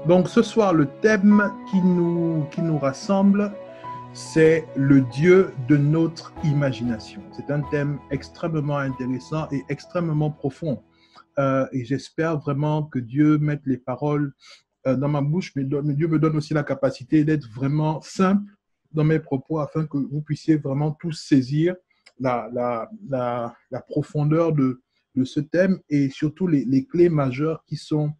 Donc ce soir, le thème qui nous rassemble, c'est le Dieu de notre imagination. C'est un thème extrêmement intéressant et extrêmement profond. Et j'espère vraiment que Dieu mette les paroles dans ma bouche, mais Dieu me donne aussi la capacité d'être vraiment simple dans mes propos afin que vous puissiez vraiment tous saisir la profondeur de ce thème et surtout les clés majeures qui sont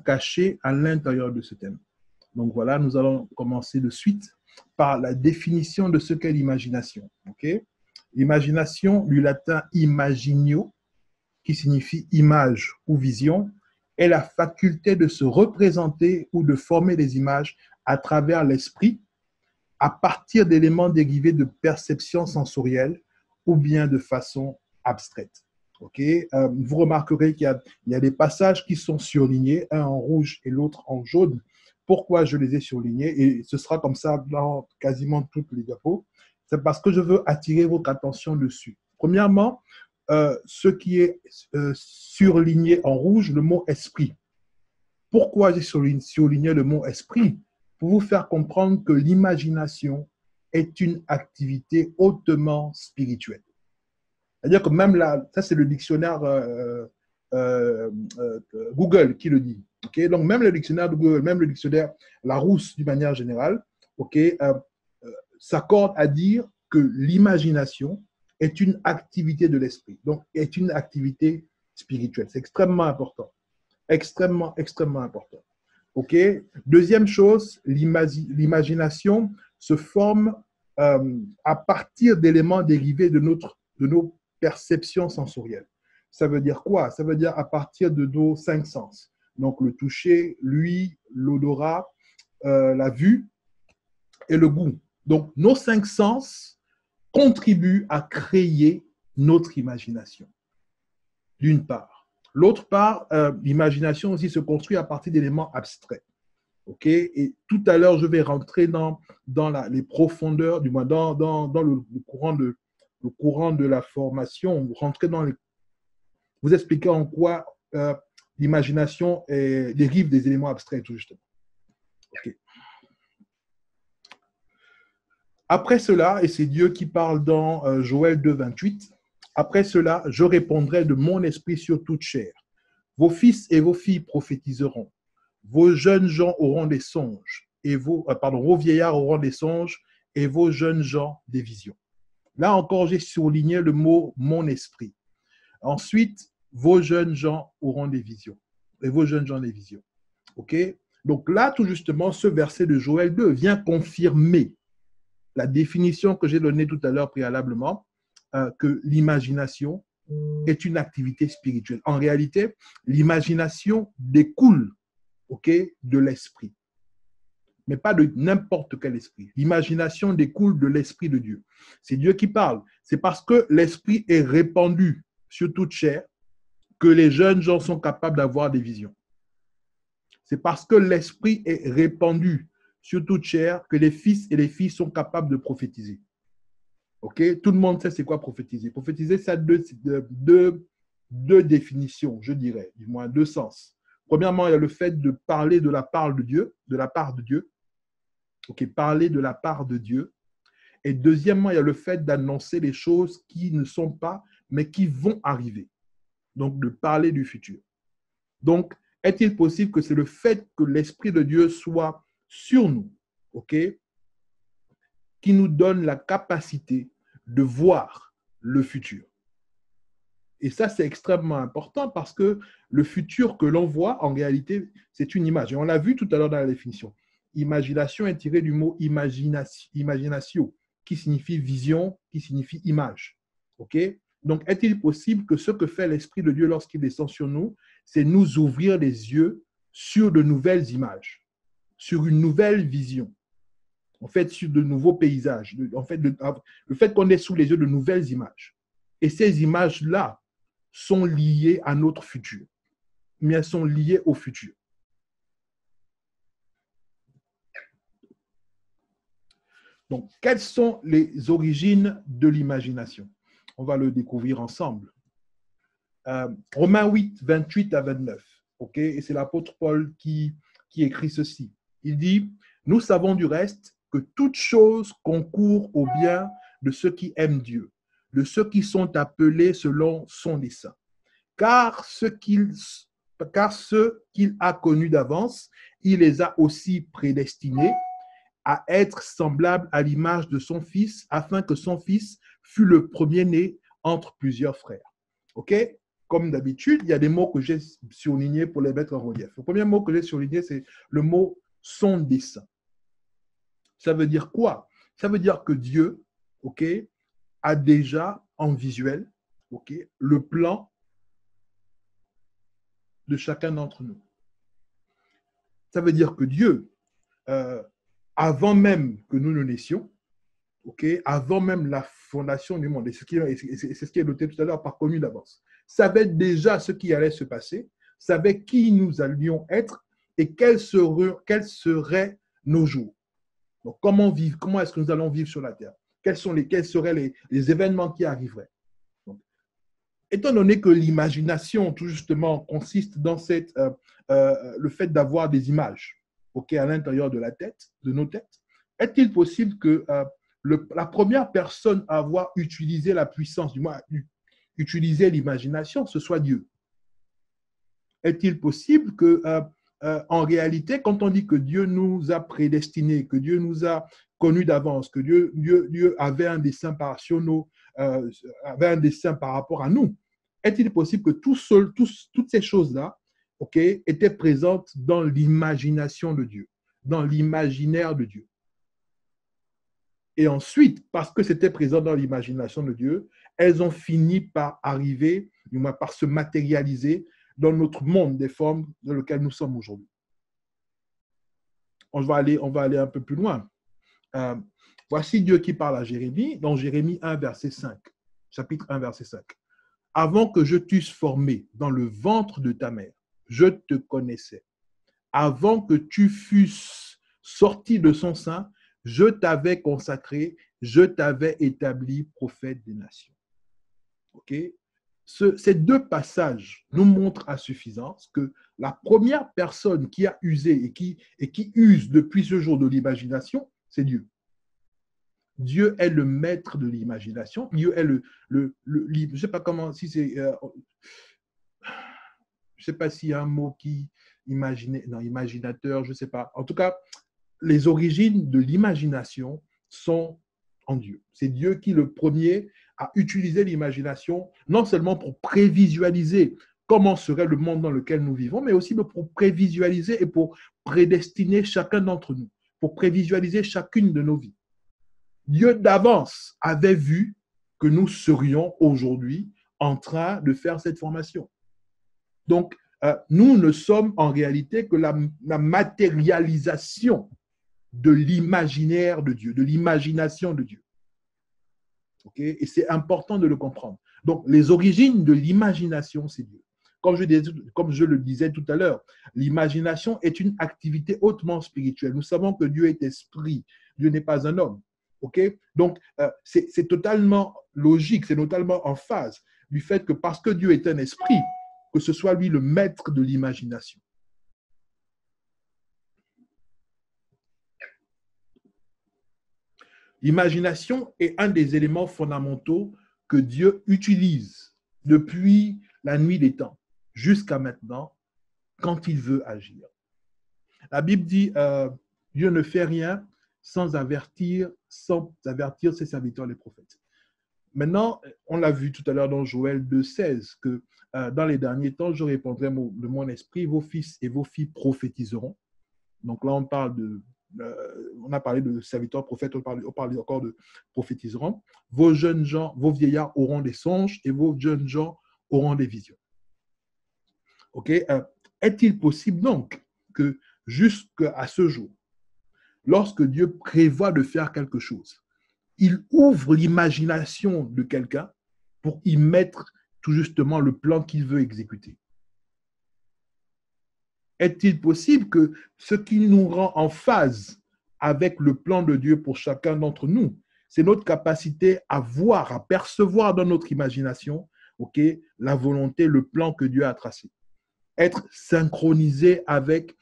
cachées à l'intérieur de ce thème. Donc voilà, nous allons commencer de suite par la définition de ce qu'est l'imagination. Okay? L'imagination, du latin imaginio, qui signifie image ou vision, est la faculté de se représenter ou de former des images à travers l'esprit à partir d'éléments dérivés de perceptions sensorielles ou bien de façon abstraite. Okay? Vous remarquerez qu'il y a des passages qui sont surlignés, un en rouge et l'autre en jaune. Pourquoi je les ai surlignés? Et ce sera comme ça dans quasiment toutes les diapos. C'est parce que je veux attirer votre attention dessus. Premièrement, ce qui est surligné en rouge, le mot esprit. Pourquoi j'ai surligné le mot esprit? Pour vous faire comprendre que l'imagination est une activité hautement spirituelle. C'est-à-dire que même là, ça c'est le dictionnaire Google qui le dit. Okay? Donc même le dictionnaire de Google, même le dictionnaire Larousse d'une manière générale, okay, s'accorde à dire que l'imagination est une activité de l'esprit, donc est une activité spirituelle. C'est extrêmement important. Extrêmement, extrêmement important. OK? Deuxième chose, l'imagination se forme à partir d'éléments dérivés de nos perceptions sensorielles. Ça veut dire quoi? Ça veut dire à partir de nos cinq sens. Donc le toucher, l'ouïe, l'odorat, la vue et le goût. Donc nos cinq sens contribuent à créer notre imagination, d'une part. L'autre part, l'imagination aussi se construit à partir d'éléments abstraits. Okay? Et tout à l'heure, je vais rentrer dans les profondeurs, du moins dans le courant de la formation, rentrer vous expliquer en quoi l'imagination dérive des éléments abstraits, tout justement. Okay. Après cela, et c'est Dieu qui parle dans Joël 2, 28, après cela, je répondrai de mon esprit sur toute chair. Vos fils et vos filles prophétiseront. Vos jeunes gens auront des songes, et vos vieillards auront des songes, et vos jeunes gens des visions. Là encore, j'ai souligné le mot « mon esprit ». Ensuite, vos jeunes gens auront des visions, et vos jeunes gens des visions. OK? Donc là, tout justement, ce verset de Joël 2 vient confirmer la définition que j'ai donnée tout à l'heure préalablement, que l'imagination est une activité spirituelle. En réalité, l'imagination découle, okay, de l'esprit, mais pas de n'importe quel esprit. L'imagination découle de l'esprit de Dieu. C'est Dieu qui parle. C'est parce que l'esprit est répandu sur toute chair que les jeunes gens sont capables d'avoir des visions. C'est parce que l'esprit est répandu sur toute chair que les fils et les filles sont capables de prophétiser. Okay? Tout le monde sait c'est quoi prophétiser. Prophétiser, ça a deux définitions, je dirais, du moins deux sens. Premièrement, il y a le fait de parler de la part de Dieu, okay, parler de la part de Dieu. Et deuxièmement, il y a le fait d'annoncer les choses qui ne sont pas, mais qui vont arriver. Donc, de parler du futur. Donc, est-il possible que c'est le fait que l'Esprit de Dieu soit sur nous, okay, qui nous donne la capacité de voir le futur? Et ça, c'est extrêmement important parce que le futur que l'on voit, en réalité, c'est une image. Et on l'a vu tout à l'heure dans la définition. Imagination est tirée du mot imaginatio, qui signifie vision, qui signifie image. Okay? Donc, est-il possible que ce que fait l'Esprit de Dieu lorsqu'il descend sur nous, c'est nous ouvrir les yeux sur de nouvelles images, sur une nouvelle vision, en fait, sur de nouveaux paysages, en fait, le fait qu'on est sous les yeux de nouvelles images. Et ces images-là sont liées à notre futur, mais elles sont liées au futur. Donc, quelles sont les origines de l'imagination? On va le découvrir ensemble. Romains 8, 28 à 29. Okay? Et c'est l'apôtre Paul qui qui écrit ceci. Il dit, nous savons du reste que toute chose concourt au bien de ceux qui aiment Dieu, de ceux qui sont appelés selon son dessein. Car ceux qu'il a connus d'avance, il les a aussi prédestinés à être semblables à l'image de son Fils, afin que son Fils fût le premier-né entre plusieurs frères. OK? Comme d'habitude, il y a des mots que j'ai surlignés pour les mettre en relief. Le premier mot que j'ai surligné, c'est le mot « son dessein ». Ça veut dire quoi? Ça veut dire que Dieu, OK, a déjà en visuel, OK, le plan de chacun d'entre nous. Ça veut dire que Dieu, avant même que nous ne naissions, okay, avant même la fondation du monde, et c'est ce qui est noté tout à l'heure par connu d'avance, savait déjà ce qui allait se passer, savait qui nous allions être et quels seraient nos jours. Donc, comment vivre, comment est-ce que nous allons vivre sur la terre? Quels seraient les événements qui arriveraient? Donc, étant donné que l'imagination, tout justement, consiste dans le fait d'avoir des images, okay, à l'intérieur de la tête, de nos têtes, est-il possible que la première personne à avoir utilisé la puissance, du moins utiliser l'imagination, ce soit Dieu? Est-il possible que, en réalité, quand on dit que Dieu nous a prédestinés, que Dieu nous a connus d'avance, que Dieu avait un dessein avait un dessein par rapport à nous, est-il possible que toutes ces choses-là, okay, étaient présentes dans l'imagination de Dieu, dans l'imaginaire de Dieu? Et ensuite, parce que c'était présent dans l'imagination de Dieu, elles ont fini par arriver, par se matérialiser dans notre monde des formes dans lequel nous sommes aujourd'hui. On va aller un peu plus loin. Voici Dieu qui parle à Jérémie, dans Jérémie 1, verset 5, chapitre 1, verset 5. Avant que je t'eusse formé dans le ventre de ta mère, je te connaissais. Avant que tu fusses sorti de son sein, je t'avais consacré, je t'avais établi prophète des nations. OK? Ces deux passages nous montrent à suffisance que la première personne qui a usé et qui use depuis ce jour de l'imagination, c'est Dieu. Dieu est le maître de l'imagination. Dieu est je ne sais pas comment, si c'est, je ne sais pas s'il y a un mot qui imaginateur, je ne sais pas. En tout cas, les origines de l'imagination sont en Dieu. C'est Dieu qui, le premier, a utilisé l'imagination, non seulement pour prévisualiser comment serait le monde dans lequel nous vivons, mais aussi pour prévisualiser et pour prédestiner chacun d'entre nous, pour prévisualiser chacune de nos vies. Dieu d'avance avait vu que nous serions aujourd'hui en train de faire cette formation. Donc, nous ne sommes en réalité que la matérialisation de l'imaginaire de Dieu, de l'imagination de Dieu. Okay? Et c'est important de le comprendre. Donc, les origines de l'imagination, c'est Dieu. Comme je le disais tout à l'heure, l'imagination est une activité hautement spirituelle. Nous savons que Dieu est esprit, Dieu n'est pas un homme. Okay? Donc, c'est totalement logique, c'est totalement en phase du fait que parce que Dieu est un esprit, que ce soit lui le maître de l'imagination. L'imagination est un des éléments fondamentaux que Dieu utilise depuis la nuit des temps jusqu'à maintenant quand il veut agir. La Bible dit Dieu ne fait rien sans avertir ses serviteurs les prophètes. Maintenant, on l'a vu tout à l'heure dans Joël 2,16 que dans les derniers temps, je répandrai de mon esprit, vos fils et vos filles prophétiseront. Donc là, on a parlé de serviteurs prophètes, on parle encore de prophétiseront. Vos jeunes gens, vos vieillards auront des songes et vos jeunes gens auront des visions. Ok? Est-il possible donc que jusqu'à ce jour, lorsque Dieu prévoit de faire quelque chose, il ouvre l'imagination de quelqu'un pour y mettre tout justement le plan qu'il veut exécuter? Est-il possible que ce qui nous rend en phase avec le plan de Dieu pour chacun d'entre nous, c'est notre capacité à voir, à percevoir dans notre imagination, okay, la volonté, le plan que Dieu a tracé. Être synchronisé avec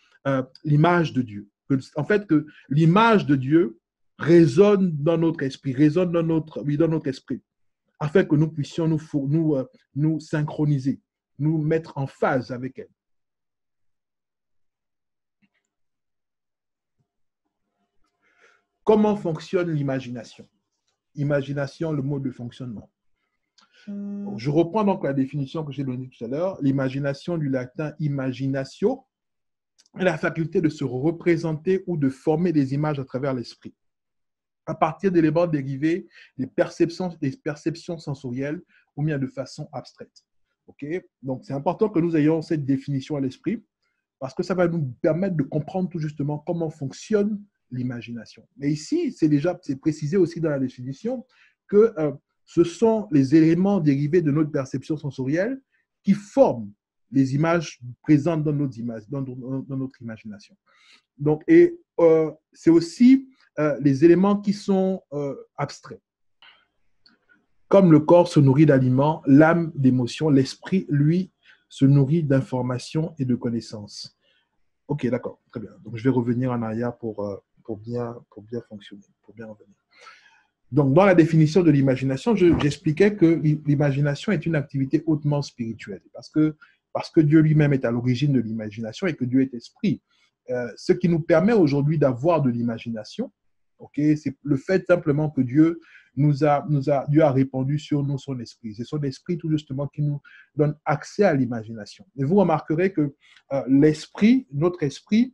l'image de Dieu. En fait, que l'image de Dieu résonne dans notre esprit, résonne dans notre esprit, afin que nous puissions nous synchroniser, nous mettre en phase avec elle. Comment fonctionne l'imagination? Imagination, le mode de fonctionnement. Je reprends donc la définition que j'ai donnée tout à l'heure. L'imagination, du latin imaginatio, est la faculté de se représenter ou de former des images à travers l'esprit, à partir d'éléments dérivés des perceptions sensorielles ou bien de façon abstraite. Okay? Donc, c'est important que nous ayons cette définition à l'esprit parce que ça va nous permettre de comprendre tout justement comment fonctionne l'imagination. Mais ici, c'est précisé aussi dans la définition que ce sont les éléments dérivés de notre perception sensorielle qui forment les images présentes dans notre imagination. Donc, c'est aussi les éléments qui sont abstraits. Comme le corps se nourrit d'aliments, l'âme d'émotions, l'esprit, lui, se nourrit d'informations et de connaissances. Ok, d'accord, très bien. Donc, je vais revenir en arrière pour bien fonctionner, pour bien revenir. Donc, dans la définition de l'imagination, j'expliquais que l'imagination est une activité hautement spirituelle parce que Dieu lui-même est à l'origine de l'imagination et que Dieu est esprit. Ce qui nous permet aujourd'hui d'avoir de l'imagination, okay, c'est le fait simplement que Dieu Dieu a répandu sur nous son esprit. C'est son esprit tout justement qui nous donne accès à l'imagination. Et vous remarquerez que notre esprit,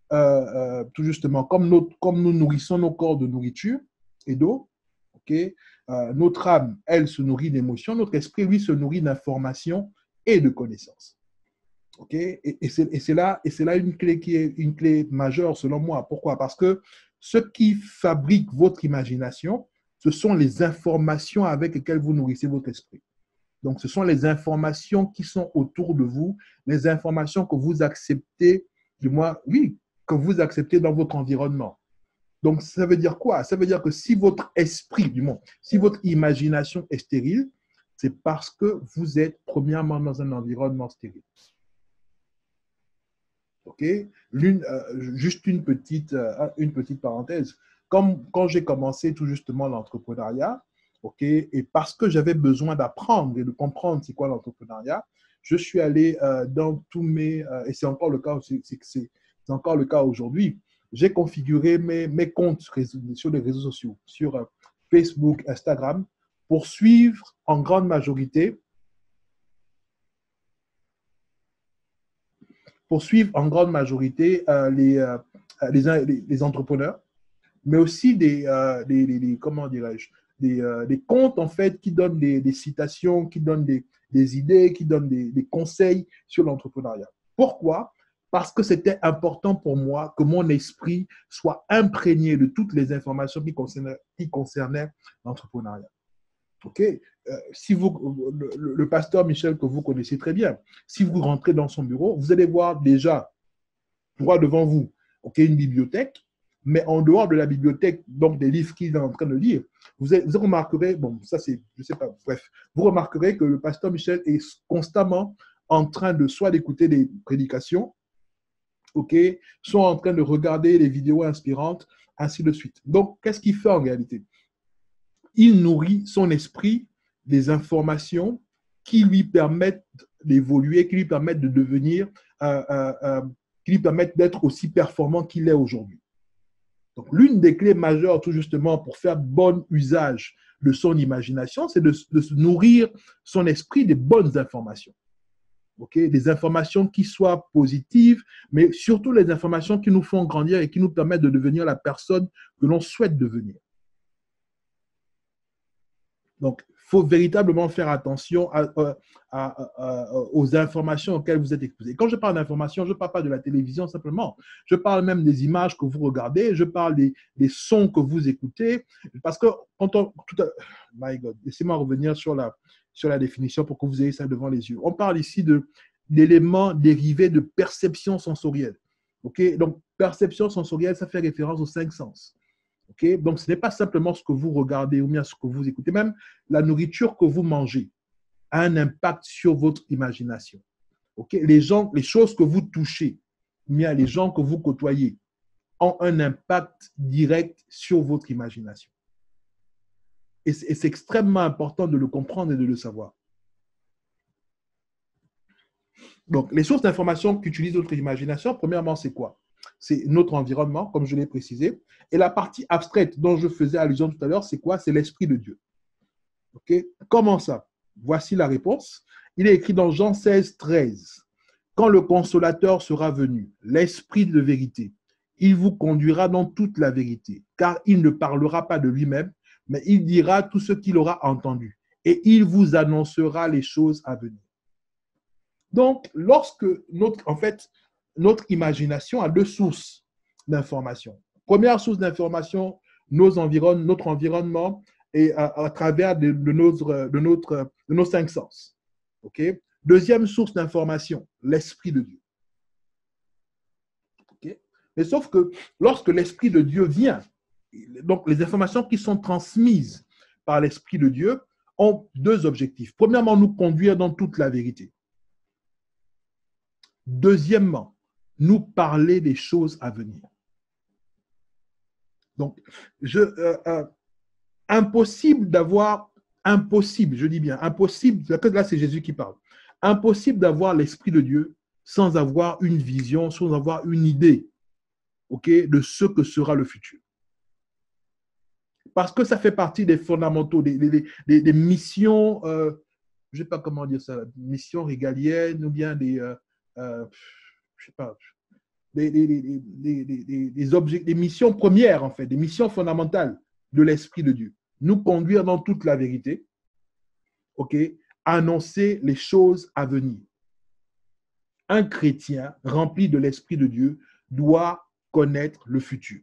tout justement, comme nous nourrissons nos corps de nourriture et d'eau, okay, notre âme, elle, se nourrit d'émotions, notre esprit, lui, se nourrit d'informations et de connaissances. Okay? Et c'est là une clé qui est une clé majeure selon moi. Pourquoi? Parce que ce qui fabrique votre imagination, ce sont les informations avec lesquelles vous nourrissez votre esprit. Donc, ce sont les informations qui sont autour de vous, les informations que vous acceptez, du moins, oui, que vous acceptez dans votre environnement. Donc, ça veut dire quoi? Ça veut dire que si votre esprit, du moins, si votre imagination est stérile, c'est parce que vous êtes premièrement dans un environnement stérile. OK? Juste une petite parenthèse. Quand j'ai commencé tout justement l'entrepreneuriat, OK, et parce que j'avais besoin d'apprendre et de comprendre c'est quoi l'entrepreneuriat, je suis allé dans tous mes, et c'est encore le cas, c'est encore le cas aujourd'hui, j'ai configuré mes comptes sur les réseaux sociaux, sur Facebook, Instagram, pour suivre en grande majorité les entrepreneurs, mais aussi comment dirais-je, des comptes en fait qui donnent des citations, qui donnent des idées, qui donnent des conseils sur l'entrepreneuriat. Pourquoi? Parce que c'était important pour moi que mon esprit soit imprégné de toutes les informations qui concernaient l'entrepreneuriat. OK? Si le pasteur Michel, que vous connaissez très bien, si vous rentrez dans son bureau, vous allez voir déjà, droit devant vous, OK, une bibliothèque, mais en dehors de la bibliothèque, donc des livres qu'il est en train de lire, vous remarquerez, bon, ça c'est, je sais pas, bref, vous remarquerez que le pasteur Michel est constamment en train de soit d'écouter des prédications, OK, soit en train de regarder des vidéos inspirantes, ainsi de suite. Donc, qu'est-ce qu'il fait en réalité? Il nourrit son esprit des informations qui lui permettent d'évoluer, qui lui permettent de devenir, qui lui permettent d'être aussi performant qu'il est aujourd'hui. Donc, l'une des clés majeures, tout justement, pour faire bon usage de son imagination, c'est de se nourrir son esprit des bonnes informations. Okay? Des informations qui soient positives, mais surtout les informations qui nous font grandir et qui nous permettent de devenir la personne que l'on souhaite devenir. Donc, il faut véritablement faire attention aux informations auxquelles vous êtes exposés. Quand je parle d'informations, je ne parle pas de la télévision simplement. Je parle même des images que vous regardez, je parle des sons que vous écoutez. Parce que my God, laissez-moi revenir sur la définition pour que vous ayez ça devant les yeux. On parle ici d'éléments dérivés de perception sensorielle. Okay? Donc, perception sensorielle, ça fait référence aux 5 sens. Okay? Donc, ce n'est pas simplement ce que vous regardez ou bien ce que vous écoutez. Même la nourriture que vous mangez a un impact sur votre imagination. Okay? Les choses que vous touchez bien les gens que vous côtoyez ont un impact direct sur votre imagination. Et c'est extrêmement important de le comprendre et de le savoir. Donc, les sources d'information qu'utilise notre imagination, premièrement, c'est quoi? C'est notre environnement, comme je l'ai précisé. Et la partie abstraite dont je faisais allusion tout à l'heure, c'est quoi? C'est l'Esprit de Dieu. Okay? Comment ça? Voici la réponse. Il est écrit dans Jean 16, 13. Quand le consolateur sera venu, l'Esprit de vérité, il vous conduira dans toute la vérité, car il ne parlera pas de lui-même, mais il dira tout ce qu'il aura entendu, et il vous annoncera les choses à venir. Donc, lorsque notre imagination a deux sources d'information. Première source d'information, notre environnement, et à travers de nos cinq sens. Okay? Deuxième source d'information, l'Esprit de Dieu. Okay? Mais sauf que lorsque l'Esprit de Dieu vient, donc les informations qui sont transmises par l'Esprit de Dieu ont deux objectifs. Premièrement, nous conduire dans toute la vérité. Deuxièmement, nous parler des choses à venir. Donc, impossible, je dis bien, impossible, là c'est Jésus qui parle, impossible d'avoir l'Esprit de Dieu sans avoir une vision, sans avoir une idée, de ce que sera le futur. Parce que ça fait partie des fondamentaux, des missions, je ne sais pas comment dire ça, missions régaliennes ou bien des missions premières, en fait, des missions fondamentales de l'Esprit de Dieu. Nous conduire dans toute la vérité, annoncer les choses à venir. Un chrétien rempli de l'Esprit de Dieu doit connaître le futur.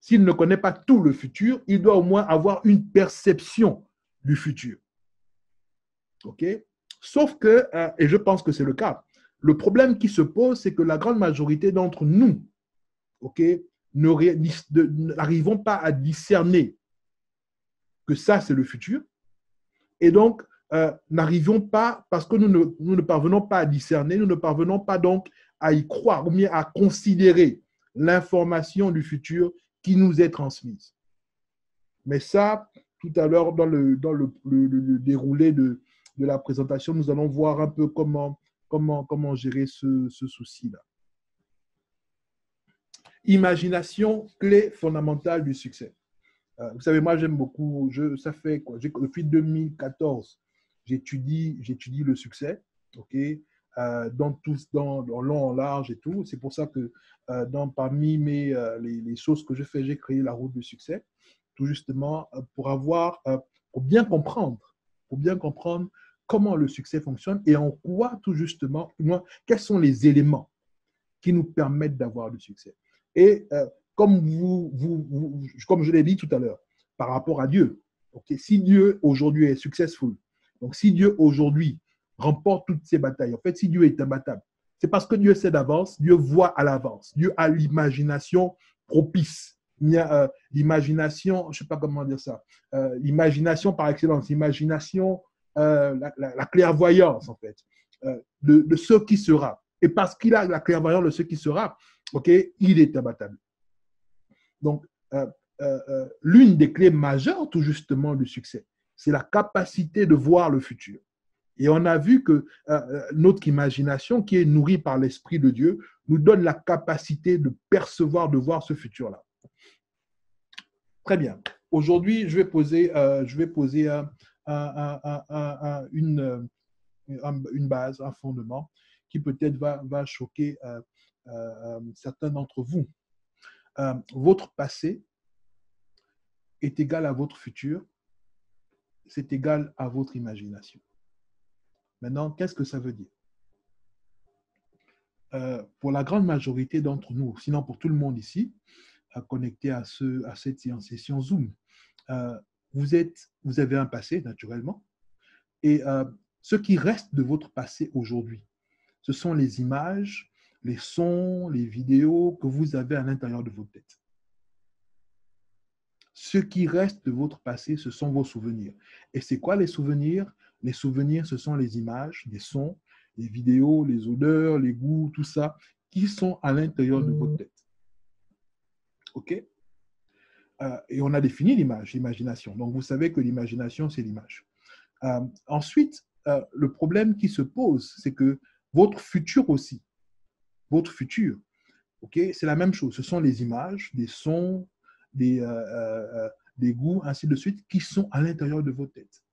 S'il ne connaît pas tout le futur, il doit au moins avoir une perception du futur. Sauf que, et je pense que c'est le cas, le problème qui se pose, c'est que la grande majorité d'entre nous, n'arrivons pas à discerner que ça, c'est le futur. Et donc, n'arrivons pas, parce que nous ne parvenons pas à discerner, nous ne parvenons pas donc à y croire, ou bien à considérer l'information du futur qui nous est transmise. Mais ça, tout à l'heure, dans le déroulé de la présentation, nous allons voir un peu comment gérer ce souci-là. Imagination, clé fondamentale du succès. Vous savez, moi, j'aime beaucoup, ça fait quoi? Depuis 2014, j'étudie le succès, dans long, en large et tout. C'est pour ça que parmi les choses que je fais, j'ai créé la route du succès, tout justement pour bien comprendre comment le succès fonctionne et en quoi, tout justement, quels sont les éléments qui nous permettent d'avoir du succès. Et comme je l'ai dit tout à l'heure, par rapport à Dieu, si Dieu aujourd'hui est successful, donc si Dieu aujourd'hui remporte toutes ses batailles, en fait, si Dieu est imbattable, c'est parce que Dieu sait d'avance, Dieu voit à l'avance, Dieu a l'imagination propice. Il y a l'imagination, je ne sais pas comment dire ça, l'imagination par excellence, l'imagination, la clairvoyance, en fait, de ce qui sera. Et parce qu'il a la clairvoyance de ce qui sera, il est imbattable. Donc, l'une des clés majeures, tout justement, du succès, c'est la capacité de voir le futur. Et on a vu que notre imagination, qui est nourrie par l'Esprit de Dieu, nous donne la capacité de percevoir, de voir ce futur-là. Très bien. Aujourd'hui, je vais poser une base, un fondement qui peut-être va choquer certains d'entre vous. Votre passé est égal à votre futur, c'est égal à votre imagination. Maintenant, qu'est-ce que ça veut dire? Pour la grande majorité d'entre nous, sinon pour tout le monde ici, connecté à cette session Zoom, vous avez un passé, naturellement, et ce qui reste de votre passé aujourd'hui, ce sont les images, les sons, les vidéos que vous avez à l'intérieur de votre tête. Ce qui reste de votre passé, ce sont vos souvenirs. Et c'est quoi les souvenirs? Les souvenirs, ce sont les images, les sons, les vidéos, les odeurs, les goûts, tout ça qui sont à l'intérieur de votre tête. OK? Et on a défini l'image, l'imagination. Donc, vous savez que l'imagination, c'est l'image. Ensuite, le problème qui se pose, c'est que votre futur aussi, votre futur, okay, c'est la même chose. Ce sont les images, des sons, des goûts, ainsi de suite, qui sont à l'intérieur de votre tête.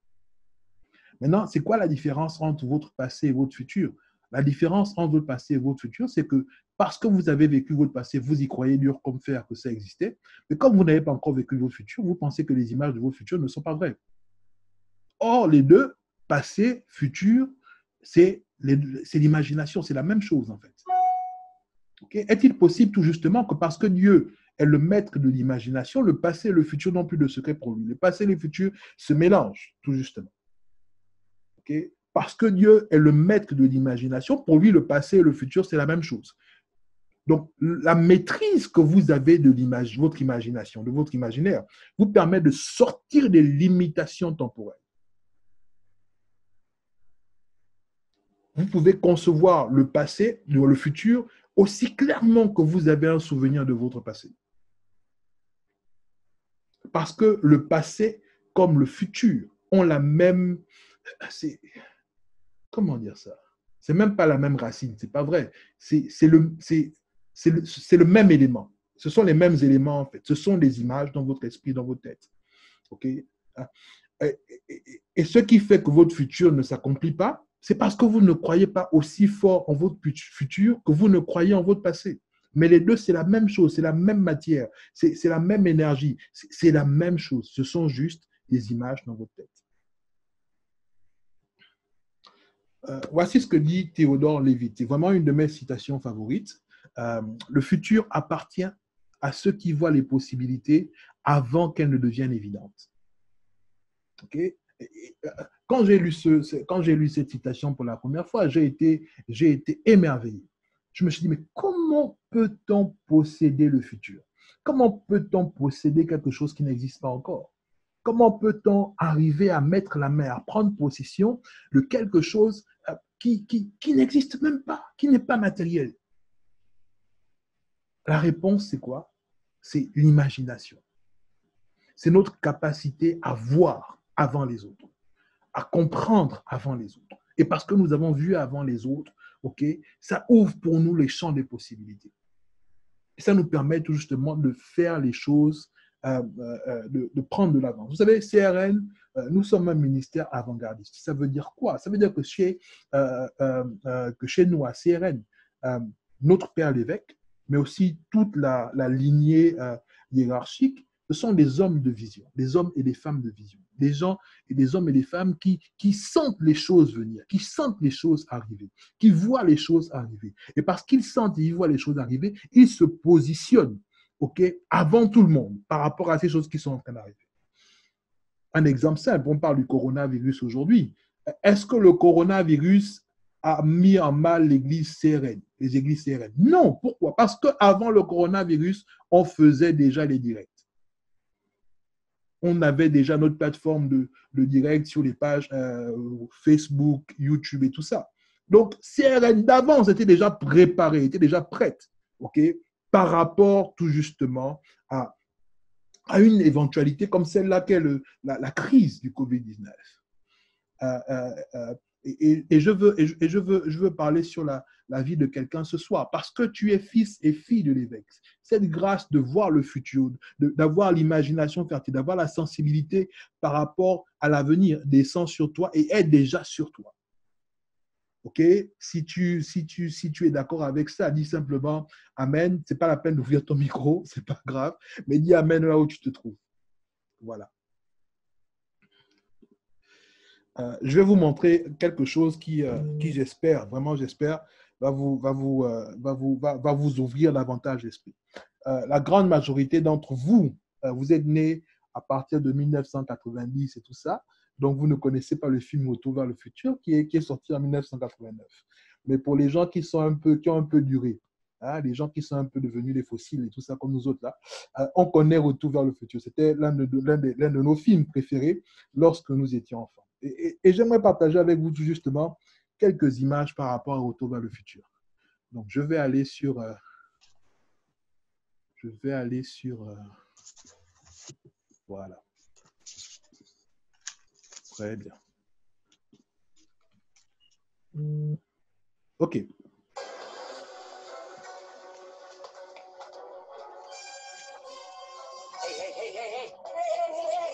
Maintenant, c'est quoi la différence entre votre passé et votre futur? La différence entre votre passé et votre futur, c'est que parce que vous avez vécu votre passé, vous y croyez dur comme fer que ça existait, mais comme vous n'avez pas encore vécu votre futur, vous pensez que les images de votre futur ne sont pas vraies. Or, les deux, passé, futur, c'est l'imagination, c'est la même chose en fait. Okay? Est-il possible tout justement que parce que Dieu est le maître de l'imagination, le passé et le futur n'ont plus de secret pour lui? Le passé et le futur se mélangent tout justement. Okay? Parce que Dieu est le maître de l'imagination, pour lui, le passé et le futur, c'est la même chose. Donc, la maîtrise que vous avez de votre imagination, de votre imaginaire, vous permet de sortir des limitations temporelles. Vous pouvez concevoir le passé, le futur, aussi clairement que vous avez un souvenir de votre passé. Parce que le passé, comme le futur, ont la même... Comment dire ça? C'est même pas la même racine, c'est pas vrai. C'est le même élément. Ce sont les mêmes éléments, en fait. Ce sont des images dans votre esprit, dans votre tête. OK? Et ce qui fait que votre futur ne s'accomplit pas, c'est parce que vous ne croyez pas aussi fort en votre futur que vous ne croyez en votre passé. Mais les deux, c'est la même chose, c'est la même matière, c'est la même énergie, c'est la même chose. Ce sont juste des images dans votre tête. Voici ce que dit Théodore Lévite. C'est vraiment une de mes citations favorites. Le futur appartient à ceux qui voient les possibilités avant qu'elles ne deviennent évidentes. Okay? Quand j'ai lu cette citation pour la première fois, j'ai été émerveillé. Je me suis dit, mais comment peut-on posséder le futur? Comment peut-on posséder quelque chose qui n'existe pas encore? Comment peut-on arriver à mettre la main, à prendre possession de quelque chose qui n'existe même pas, qui n'est pas matériel? La réponse, c'est quoi? C'est l'imagination. C'est notre capacité à voir avant les autres, à comprendre avant les autres. Et parce que nous avons vu avant les autres, okay, ça ouvre pour nous les champs des possibilités. Et ça nous permet tout justement de faire les choses, de prendre de l'avance. Vous savez, CRN, nous sommes un ministère avant-gardiste. Ça veut dire quoi? Ça veut dire que chez nous, à CRN, notre père l'évêque, mais aussi toute la lignée hiérarchique, ce sont des hommes de vision, des hommes et des femmes de vision, des hommes et des femmes qui sentent les choses venir, qui sentent les choses arriver, qui voient les choses arriver. Et parce qu'ils sentent et ils voient les choses arriver, ils se positionnent, okay, avant tout le monde par rapport à ces choses qui sont en train d'arriver. Un exemple simple, on parle du coronavirus aujourd'hui. Est-ce que le coronavirus a mis en mal l'église CRN, les églises CRN? Non. Pourquoi? Parce qu'avant le coronavirus, on faisait déjà les directs. On avait déjà notre plateforme de direct sur les pages Facebook, YouTube et tout ça. Donc, CRN d'avance était déjà préparée, était déjà prête, okay, par rapport tout justement à une éventualité comme celle-là qu'est la crise du COVID-19. Et je veux parler sur la vie de quelqu'un ce soir, parce que tu es fils et fille de l'évêque. Cette grâce de voir le futur, d'avoir l'imagination fertile, d'avoir la sensibilité par rapport à l'avenir descend sur toi et est déjà sur toi. Ok? Si tu es d'accord avec ça, dis simplement Amen. Ce n'est pas la peine d'ouvrir ton micro, ce n'est pas grave, mais dis Amen là où tu te trouves. Voilà. Je vais vous montrer quelque chose qui j'espère, vraiment j'espère, va vous ouvrir davantage l'esprit. La grande majorité d'entre vous, vous êtes nés à partir de 1990 et tout ça, donc vous ne connaissez pas le film Retour vers le futur qui est sorti en 1989. Mais pour les gens qui ont un peu duré, hein, les gens qui sont un peu devenus des fossiles et tout ça comme nous autres là, on connaît Retour vers le futur. C'était l'un de nos films préférés lorsque nous étions enfants. Et j'aimerais partager avec vous tout justement quelques images par rapport à Retour vers le futur. Donc, je vais aller sur... voilà. Très bien. OK.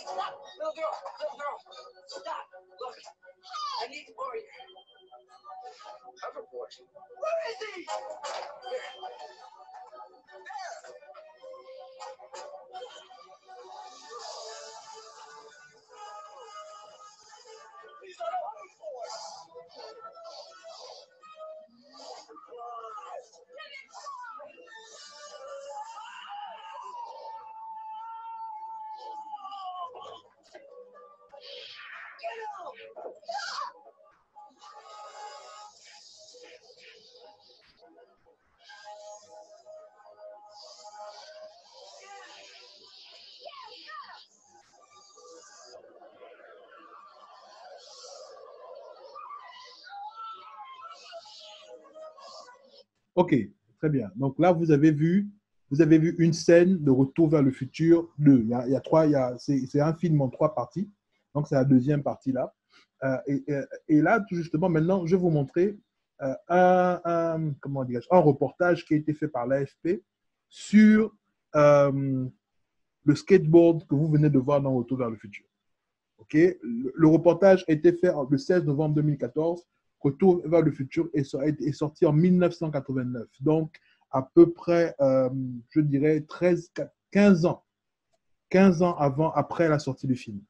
Stop! Little girl, stop! Look, I need to borrow your hoverboard. Where is he? Here. There! He's on a hoverboard! Get him! OK, très bien. Donc là, vous avez vu une scène de Retour vers le futur 2. Il y a trois, c'est un film en 3 parties. Donc, c'est la deuxième partie là. Et là, tout justement, maintenant, je vais vous montrer comment un reportage qui a été fait par l'AFP sur le skateboard que vous venez de voir dans Retour vers le futur. OK? Le reportage a été fait le 16 novembre 2014. Retour vers le futur est sorti en 1989. Donc, à peu près, je dirais, 15 ans. 15 ans après la sortie du film.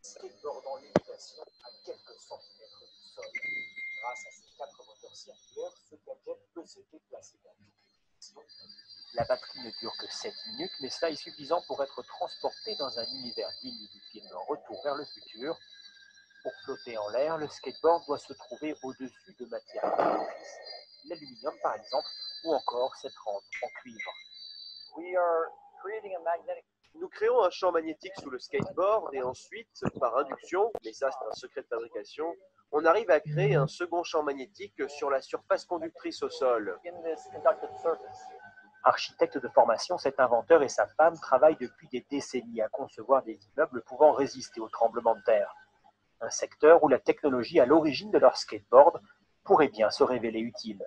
Skateboardant l'évitation à quelques centimètres du sol. Grâce à ses 4 moteurs circulaires, ce gadget peut se déplacer dans toutes les directions. La batterie ne dure que 7 minutes, mais cela est suffisant pour être transporté dans un univers digne du film Retour vers le futur. Pour flotter en l'air, le skateboard doit se trouver au-dessus de matières conductrices, l'aluminium par exemple, ou encore cette rampe en cuivre. Nous créons un champ magnétique sous le skateboard et ensuite, par induction, mais ça c'est un secret de fabrication, on arrive à créer un second champ magnétique sur la surface conductrice au sol. Architecte de formation, cet inventeur et sa femme travaillent depuis des décennies à concevoir des immeubles pouvant résister aux tremblements de terre. Un secteur où la technologie à l'origine de leur skateboard pourrait bien se révéler utile.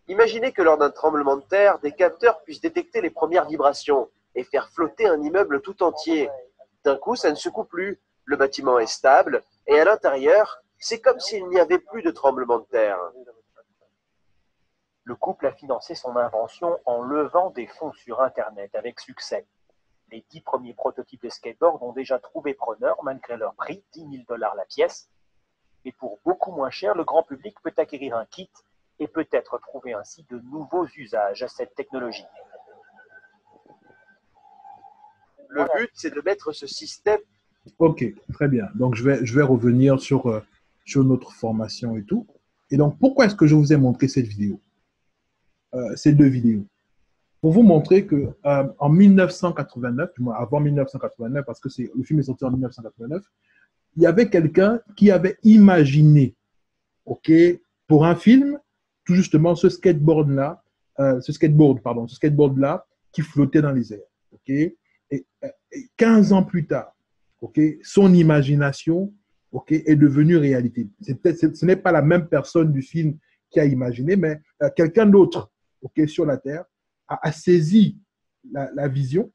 Imaginez que lors d'un tremblement de terre, des capteurs puissent détecter les premières vibrations et faire flotter un immeuble tout entier. D'un coup, ça ne secoue plus, le bâtiment est stable, et à l'intérieur, c'est comme s'il n'y avait plus de tremblement de terre. Le couple a financé son invention en levant des fonds sur Internet avec succès. Les 10 premiers prototypes de skateboard ont déjà trouvé preneur malgré leur prix, 10 000 $ la pièce. Et pour beaucoup moins cher, le grand public peut acquérir un kit et peut-être trouver ainsi de nouveaux usages à cette technologie. Le but, c'est de mettre ce système... OK, très bien. Donc, je vais revenir sur notre formation et tout. Et donc, pourquoi est-ce que je vous ai montré cette vidéo, ces 2 vidéos? Pour vous montrer que en 1989, du moins avant 1989, parce que le film est sorti en 1989, il y avait quelqu'un qui avait imaginé, OK, pour un film, tout justement ce skateboard-là, qui flottait dans les airs, OK? Et 15 ans plus tard, OK, son imagination, OK, est devenue réalité. Ce n'est pas la même personne du film qui a imaginé, mais quelqu'un d'autre, OK, sur la Terre, a saisi la vision,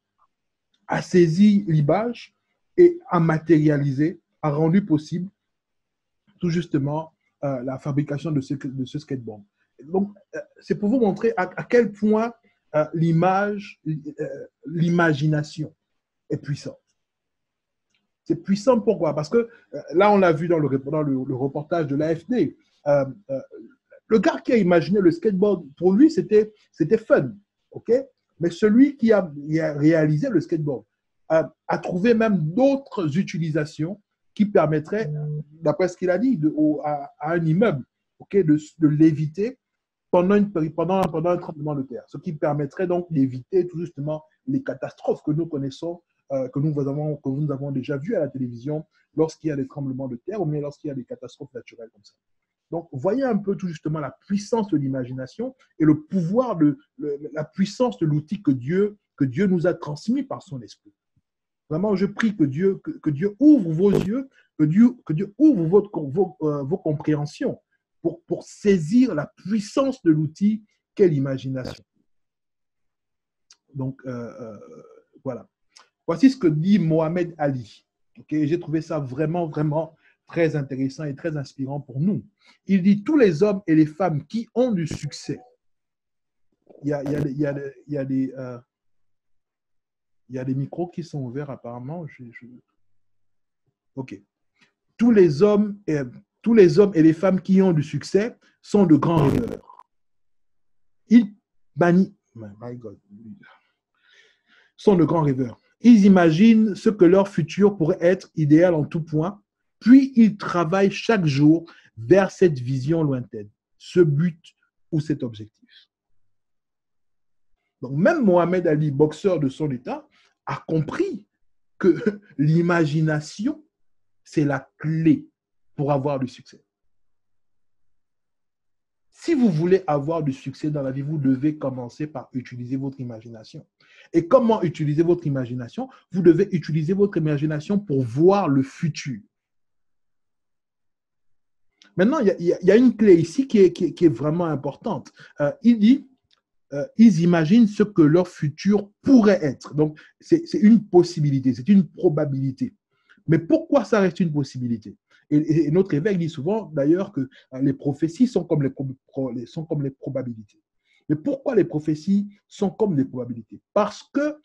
a saisi l'image et a matérialisé, a rendu possible tout justement la fabrication de ce skateboard. Donc, c'est pour vous montrer à quel point l'imagination est puissante. C'est puissant pourquoi? Parce que là, on l'a vu dans le reportage de l'AFD, le gars qui a imaginé le skateboard, pour lui, c'était fun, OK? Mais celui qui a réalisé le skateboard a trouvé même d'autres utilisations qui permettraient, d'après ce qu'il a dit, à un immeuble, OK, de l'éviter pendant un tremblement de terre, ce qui permettrait donc d'éviter tout justement les catastrophes que nous connaissons que nous avons déjà vues à la télévision lorsqu'il y a des tremblements de terre ou bien lorsqu'il y a des catastrophes naturelles comme ça. Donc, voyez un peu tout justement la puissance de l'imagination et le pouvoir la puissance de l'outil que Dieu nous a transmis par son esprit. Vraiment, je prie que Dieu ouvre vos yeux, que Dieu ouvre vos compréhensions pour saisir la puissance de l'outil qu'est l'imagination. Donc, voilà. Voici ce que dit Mohamed Ali. Okay? J'ai trouvé ça vraiment, vraiment très intéressant et très inspirant pour nous. Il dit, tous les hommes et les femmes qui ont du succès, il y a des micros qui sont ouverts apparemment. OK. Tous les hommes et les femmes qui ont du succès sont de grands rêveurs. Ils sont de grands rêveurs. Ils imaginent ce que leur futur pourrait être idéal en tout point, puis ils travaillent chaque jour vers cette vision lointaine, ce but ou cet objectif. Donc, même Mohamed Ali, boxeur de son état, a compris que l'imagination, c'est la clé pour avoir du succès. Si vous voulez avoir du succès dans la vie, vous devez commencer par utiliser votre imagination. Et comment utiliser votre imagination? Vous devez utiliser votre imagination pour voir le futur. Maintenant, il y a une clé ici qui est vraiment importante. Il dit, ils imaginent ce que leur futur pourrait être. Donc, c'est une possibilité, c'est une probabilité. Mais pourquoi ça reste une possibilité? Et notre évêque dit souvent, d'ailleurs, que les prophéties sont comme les probabilités. Mais pourquoi les prophéties sont comme des probabilités? Parce que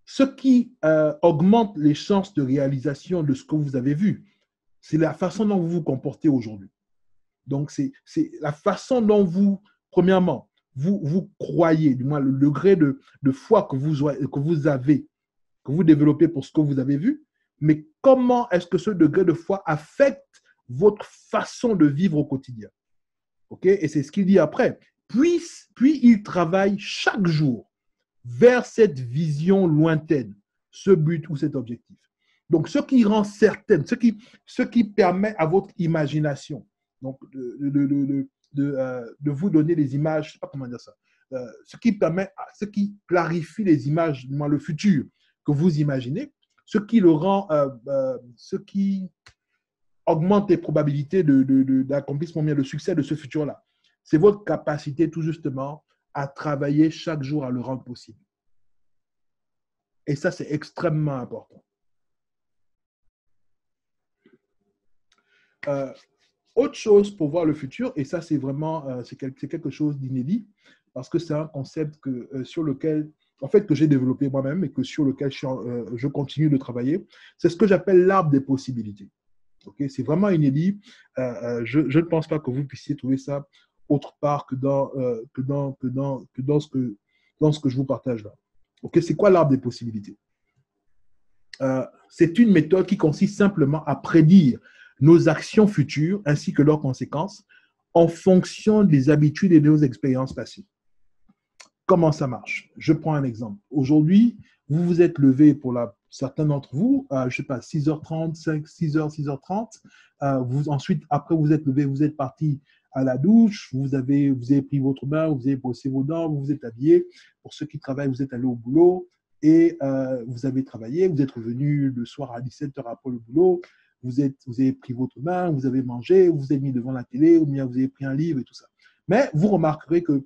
ce qui augmente les chances de réalisation de ce que vous avez vu, c'est la façon dont vous vous comportez aujourd'hui. Donc, c'est la façon dont vous, premièrement, vous croyez, du moins le degré de foi que vous avez, que vous développez pour ce que vous avez vu, mais comment est-ce que ce degré de foi affecte votre façon de vivre au quotidien? Okay? Et c'est ce qu'il dit après. Puis il travaille chaque jour vers cette vision lointaine, ce but ou cet objectif. Donc, ce qui rend certaine, ce qui permet à votre imagination donc de vous donner des images, je ne sais pas comment dire ça, ce qui clarifie les images, le futur que vous imaginez, ce qui augmente les probabilités d'accomplissement, de succès de ce futur-là. C'est votre capacité tout justement à travailler chaque jour à le rendre possible. Et ça, c'est extrêmement important. Autre chose pour voir le futur, et ça, c'est vraiment c'est quelque chose d'inédit, parce que c'est un concept sur lequel, en fait, que j'ai développé moi-même et sur lequel je continue de travailler. C'est ce que j'appelle l'arbre des possibilités. Okay? C'est vraiment inédit. Je ne pense pas que vous puissiez trouver ça autre part que dans ce que je vous partage là. Okay? C'est quoi l'arbre des possibilités? C'est une méthode qui consiste simplement à prédire nos actions futures ainsi que leurs conséquences en fonction des habitudes et de nos expériences passées. Comment ça marche? Je prends un exemple. Aujourd'hui, vous vous êtes levé pour certains d'entre vous, je ne sais pas, 6h30, 6h30. Ensuite, après vous êtes levé, vous êtes parti à la douche, vous avez pris votre bain, vous avez brossé vos dents, vous vous êtes habillé. Pour ceux qui travaillent, vous êtes allé au boulot et vous avez travaillé, vous êtes revenu le soir à 17h après le boulot. Vous avez pris votre bain, vous avez mangé, vous êtes mis devant la télé, ou bien vous avez pris un livre et tout ça. Mais vous remarquerez que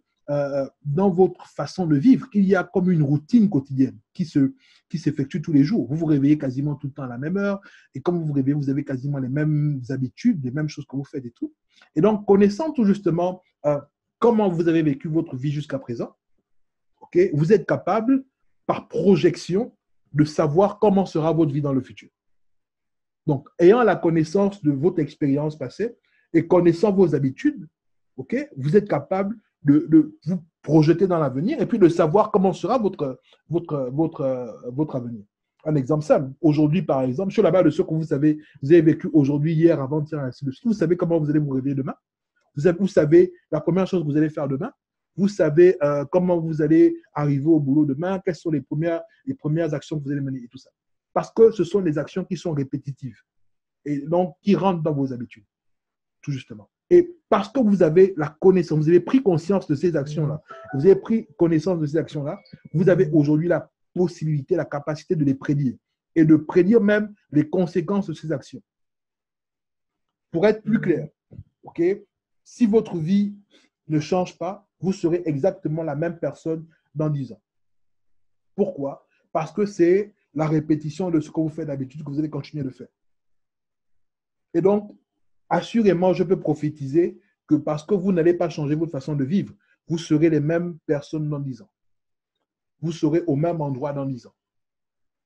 dans votre façon de vivre, il y a comme une routine quotidienne qui s'effectue tous les jours. Vous vous réveillez quasiment tout le temps à la même heure, et comme vous vous réveillez, vous avez quasiment les mêmes habitudes, les mêmes choses que vous faites et tout. Et donc, connaissant tout justement comment vous avez vécu votre vie jusqu'à présent, okay, vous êtes capable, par projection, de savoir comment sera votre vie dans le futur. Donc, ayant la connaissance de votre expérience passée et connaissant vos habitudes, okay, vous êtes capable de vous projeter dans l'avenir et puis de savoir comment sera votre avenir. Un exemple simple. Aujourd'hui, par exemple, sur la base de ce que vous avez vécu aujourd'hui, hier, avant-hier, ainsi de suite, vous savez comment vous allez vous réveiller demain. Vous savez la première chose que vous allez faire demain. Vous savez comment vous allez arriver au boulot demain, quelles sont les premières actions que vous allez mener et tout ça. Parce que ce sont des actions qui sont répétitives et donc qui rentrent dans vos habitudes, tout justement. Et parce que vous avez la connaissance, vous avez pris conscience de ces actions-là, vous avez pris connaissance de ces actions-là, vous avez aujourd'hui la possibilité, la capacité de les prédire et de prédire même les conséquences de ces actions. Pour être plus clair, ok, si votre vie ne change pas, vous serez exactement la même personne dans 10 ans. Pourquoi? Parce que c'est la répétition de ce que vous faites d'habitude que vous allez continuer de faire. Et donc, assurément, je peux prophétiser que parce que vous n'allez pas changer votre façon de vivre, vous serez les mêmes personnes dans 10 ans. Vous serez au même endroit dans 10 ans.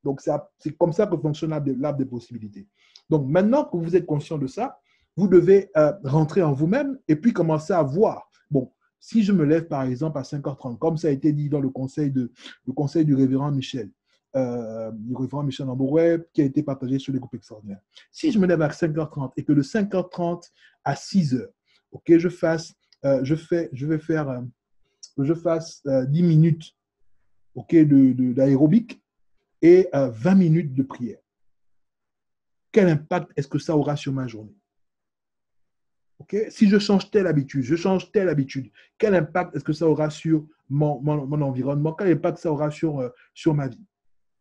Donc, c'est comme ça que fonctionne l'arbre des possibilités. Donc, maintenant que vous êtes conscient de ça, vous devez rentrer en vous-même et puis commencer à voir. Bon, si je me lève par exemple à 5h30, comme ça a été dit dans le conseil du révérend Michel, Ambouret, qui a été partagé sur les groupes extraordinaires. Si je me lève à 5h30 et que de 5h30 à 6h, ok, je fasse 10 minutes, ok, d'aérobic et 20 minutes de prière. Quel impact est-ce que ça aura sur ma journée? Okay? Si je change telle habitude, quel impact est-ce que ça aura sur mon environnement? Quel impact ça aura sur ma vie?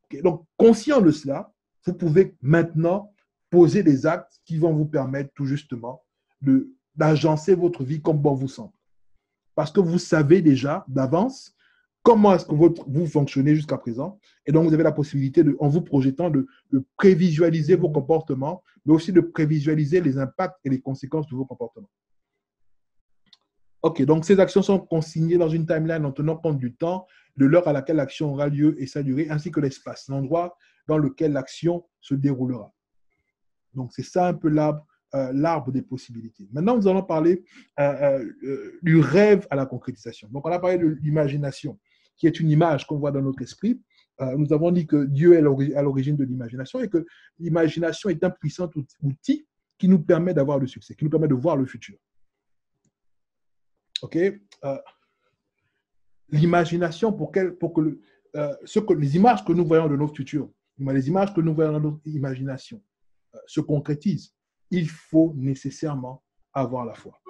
Okay? Donc, conscient de cela, vous pouvez maintenant poser des actes qui vont vous permettre tout justement d'agencer votre vie comme bon vous semble. Parce que vous savez déjà d'avance comment est-ce que vous fonctionnez jusqu'à présent. Et donc, vous avez la possibilité, en vous projetant, de prévisualiser vos comportements, mais aussi de prévisualiser les impacts et les conséquences de vos comportements. OK, donc ces actions sont consignées dans une timeline en tenant compte du temps, de l'heure à laquelle l'action aura lieu et sa durée, ainsi que l'espace, l'endroit dans lequel l'action se déroulera. Donc, c'est ça un peu l'arbre des possibilités. Maintenant, nous allons parler du rêve à la concrétisation. Donc, on a parlé de l'imagination, qui est une image qu'on voit dans notre esprit. Nous avons dit que Dieu est à l'origine de l'imagination et que l'imagination est un puissant outil qui nous permet d'avoir le succès, qui nous permet de voir le futur. OK? L'imagination, les images que nous voyons de notre futur, les images que nous voyons dans notre imagination se concrétisent, il faut nécessairement avoir la foi.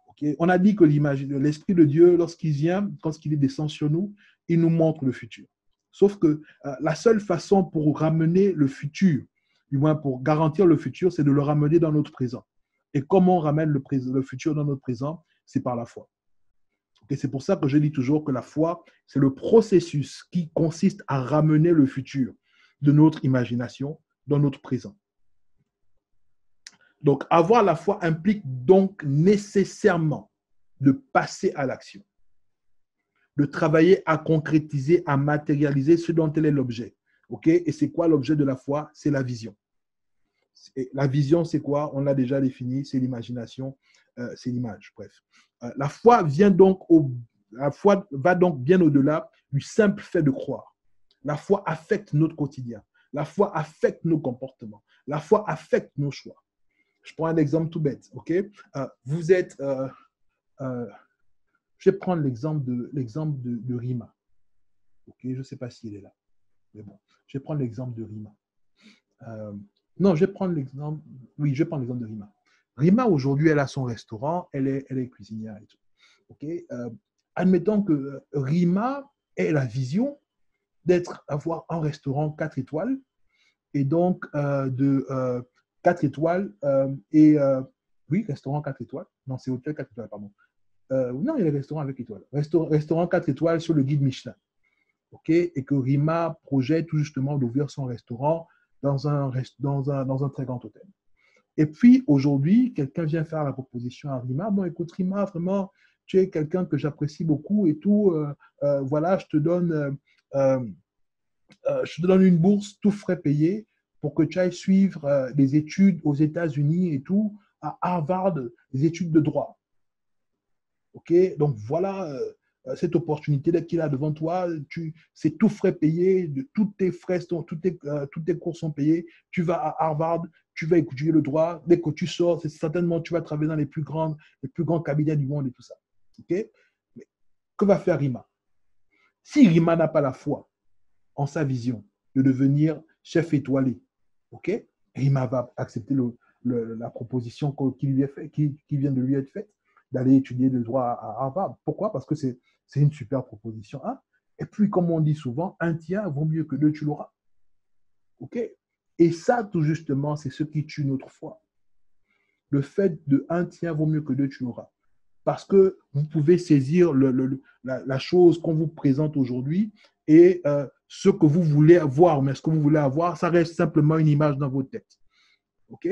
Okay? On a dit que l'Esprit de Dieu, lorsqu'il vient, quand il descend sur nous, il nous montre le futur. Sauf que la seule façon pour ramener le futur, du moins pour garantir le futur, c'est de le ramener dans notre présent. Et comment on ramène le futur dans notre présent? C'est par la foi. Okay? C'est pour ça que je dis toujours que la foi, c'est le processus qui consiste à ramener le futur de notre imagination dans notre présent. Donc, avoir la foi implique donc nécessairement de passer à l'action, de travailler à concrétiser, à matérialiser ce dont elle est l'objet. Okay? Et c'est quoi l'objet de la foi? C'est la vision. Et la vision, c'est quoi? On l'a déjà défini, c'est l'imagination, c'est l'image, bref. La foi va donc bien au-delà du simple fait de croire. La foi affecte notre quotidien. La foi affecte nos comportements. La foi affecte nos choix. Je prends un exemple tout bête, ok? Vous êtes, je vais prendre l'exemple de Rima, ok? Je ne sais pas s'il est là, mais bon, je vais prendre l'exemple de Rima. Non, je vais prendre l'exemple, oui, je vais prendre l'exemple de Rima. Rima, aujourd'hui, elle a son restaurant, elle est cuisinière et tout, ok? Admettons que Rima ait la vision d'avoir un restaurant 4 étoiles et donc 4 étoiles oui, restaurant 4 étoiles. Non, c'est hôtel 4 étoiles, pardon. Non, il y a les restaurants avec étoiles. Restaurant 4 étoiles sur le guide Michelin. OK? Et que Rima projette tout justement d'ouvrir son restaurant dans un très grand hôtel. Et puis, aujourd'hui, quelqu'un vient faire la proposition à Rima. Bon, écoute, Rima, vraiment, tu es quelqu'un que j'apprécie beaucoup et tout. Voilà, je te donne une bourse, tout frais payé, pour que tu ailles suivre des études aux États-Unis et tout, à Harvard, des études de droit. OK? Donc, voilà cette opportunité qu'il a devant toi. C'est tout frais payé, tous tes frais, toutes tes cours sont payés. Tu vas à Harvard, tu vas étudier le droit. Dès que tu sors, certainement, tu vas travailler dans les plus grands cabinets du monde et tout ça. OK? Que va faire Rima? Si Rima n'a pas la foi en sa vision de devenir chef étoilé, ok, Rima va accepter la proposition qui vient de lui être faite d'aller étudier le droit à Harvard. Pourquoi? Parce que c'est une super proposition. Hein? Et puis, comme on dit souvent, un tien vaut mieux que deux, tu l'auras. Ok? Et ça, tout justement, c'est ce qui tue notre foi. Le fait de un tien vaut mieux que deux, tu l'auras. Parce que vous pouvez saisir la chose qu'on vous présente aujourd'hui et ce que vous voulez voir, mais ce que vous voulez avoir, ça reste simplement une image dans votre tête. Ok?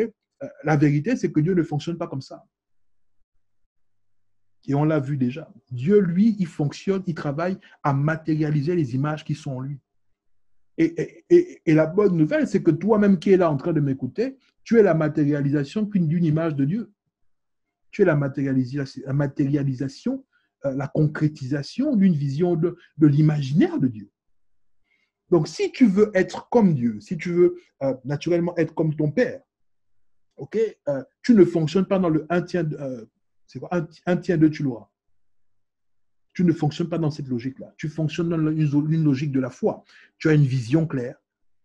La vérité, c'est que Dieu ne fonctionne pas comme ça. Et on l'a vu déjà. Dieu, lui, il fonctionne, il travaille à matérialiser les images qui sont en lui. Et la bonne nouvelle, c'est que toi-même qui es là en train de m'écouter, tu es la matérialisation d'une image de Dieu. Tu es la matérialisation, la concrétisation d'une vision de l'imaginaire de Dieu. Donc, si tu veux être comme Dieu, si tu veux naturellement être comme ton Père, ok, tu ne fonctionnes pas dans le un tiers, c'est quoi, un tiers de tu l'auras. Tu ne fonctionnes pas dans cette logique-là. Tu fonctionnes dans une logique de la foi. Tu as une vision claire.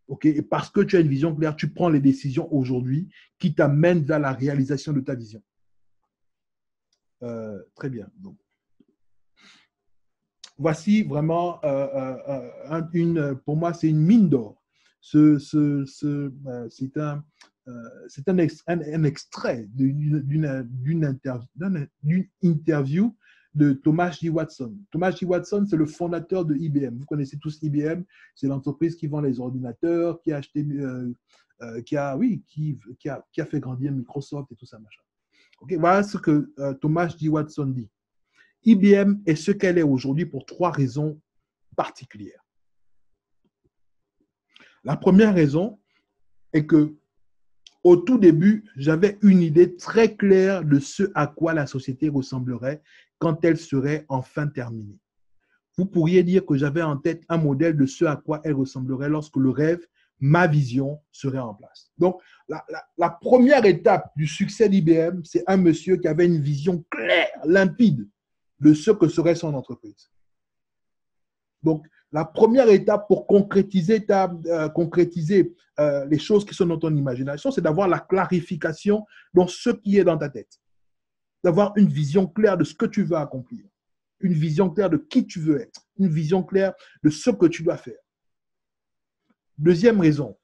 Okay? Et parce que tu as une vision claire, tu prends les décisions aujourd'hui qui t'amènent vers la réalisation de ta vision. Très bien. Donc, voici vraiment pour moi, c'est une mine d'or. C'est un extrait d'une interview de Thomas J. Watson. Thomas J. Watson, c'est le fondateur de IBM. Vous connaissez tous IBM, c'est l'entreprise qui vend les ordinateurs, qui a acheté, qui a fait grandir Microsoft et tout ça, machin. Okay, voilà ce que Thomas J. Watson dit. IBM est ce qu'elle est aujourd'hui pour 3 raisons particulières. La première raison est que au tout début, j'avais une idée très claire de ce à quoi la société ressemblerait quand elle serait enfin terminée. Vous pourriez dire que j'avais en tête un modèle de ce à quoi elle ressemblerait lorsque le rêve, ma vision, serait en place. Donc, la première étape du succès d'IBM, c'est un monsieur qui avait une vision claire, limpide de ce que serait son entreprise. Donc, la première étape pour concrétiser les choses qui sont dans ton imagination, c'est d'avoir la clarification dans ce qui est dans ta tête. D'avoir une vision claire de ce que tu veux accomplir. Une vision claire de qui tu veux être. Une vision claire de ce que tu dois faire. Deuxième raison.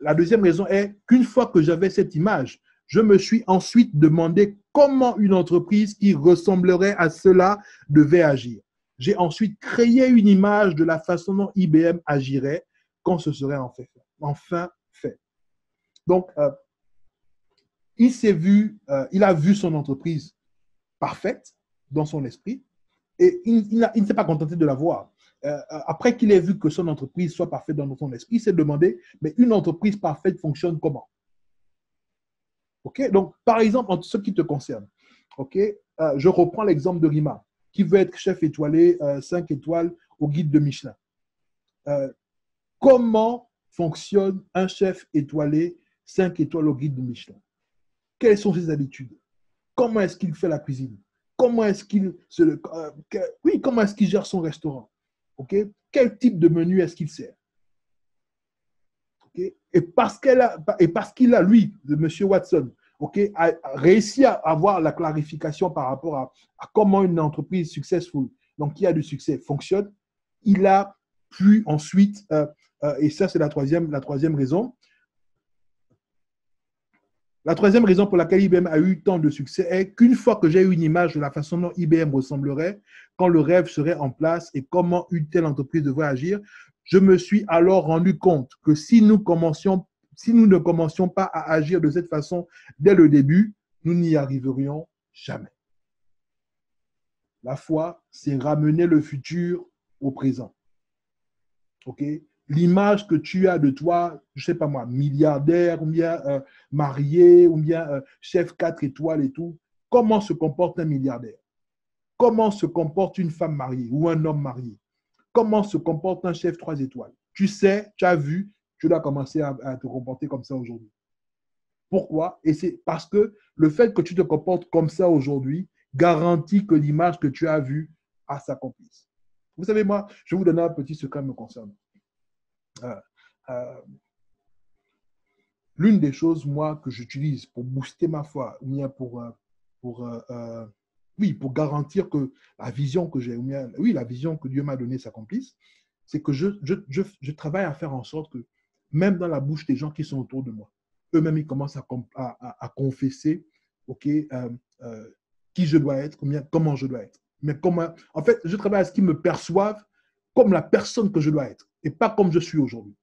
La deuxième raison est qu'une fois que j'avais cette image, je me suis ensuite demandé comment une entreprise qui ressemblerait à cela devait agir. J'ai ensuite créé une image de la façon dont IBM agirait quand ce serait enfin fait. Donc, il a vu son entreprise parfaite dans son esprit et il ne s'est pas contenté de la voir. Après qu'il ait vu que son entreprise soit parfaite dans son esprit, il s'est demandé, mais une entreprise parfaite fonctionne comment? Ok, donc, par exemple, en ce qui te concerne, ok, je reprends l'exemple de Rima, qui veut être chef étoilé 5 étoiles au guide de Michelin. Comment fonctionne un chef étoilé 5 étoiles au guide de Michelin? Quelles sont ses habitudes? Comment est-ce qu'il fait la cuisine? Comment est-ce qu'il gère son restaurant? Okay? Quel type de menu est-ce qu'il sert? Okay? Et parce qu'il a, lui, de M. Watson, okay, a réussi à avoir la clarification par rapport à comment une entreprise successful, donc qui a du succès, fonctionne, il a pu ensuite, et ça c'est la troisième raison, la troisième raison pour laquelle IBM a eu tant de succès est qu'une fois que j'ai eu une image de la façon dont IBM ressemblerait, quand le rêve serait en place et comment une telle entreprise devrait agir, je me suis alors rendu compte que si nous ne commencions pas à agir de cette façon dès le début, nous n'y arriverions jamais. La foi, c'est ramener le futur au présent. Ok? L'image que tu as de toi, je ne sais pas moi, milliardaire, ou bien marié, ou bien chef 4 étoiles et tout, comment se comporte un milliardaire? Comment se comporte une femme mariée ou un homme marié? Comment se comporte un chef 3 étoiles? Tu sais, tu as vu, tu dois commencer à te comporter comme ça aujourd'hui. Pourquoi? Et c'est parce que le fait que tu te comportes comme ça aujourd'hui garantit que l'image que tu as vue s'accomplissent. Vous savez, moi, je vais vous donner un petit secret me concernant. L'une des choses, moi, que j'utilise pour booster ma foi, ou bien pour garantir que la vision que j'ai, la vision que Dieu m'a donnée s'accomplisse, c'est que je travaille à faire en sorte que, même dans la bouche des gens qui sont autour de moi, eux-mêmes, ils commencent à confesser, qui je dois être, comment je dois être. Mais en fait, je travaille à ce qu'ils me perçoivent comme la personne que je dois être, et pas comme je suis aujourd'hui.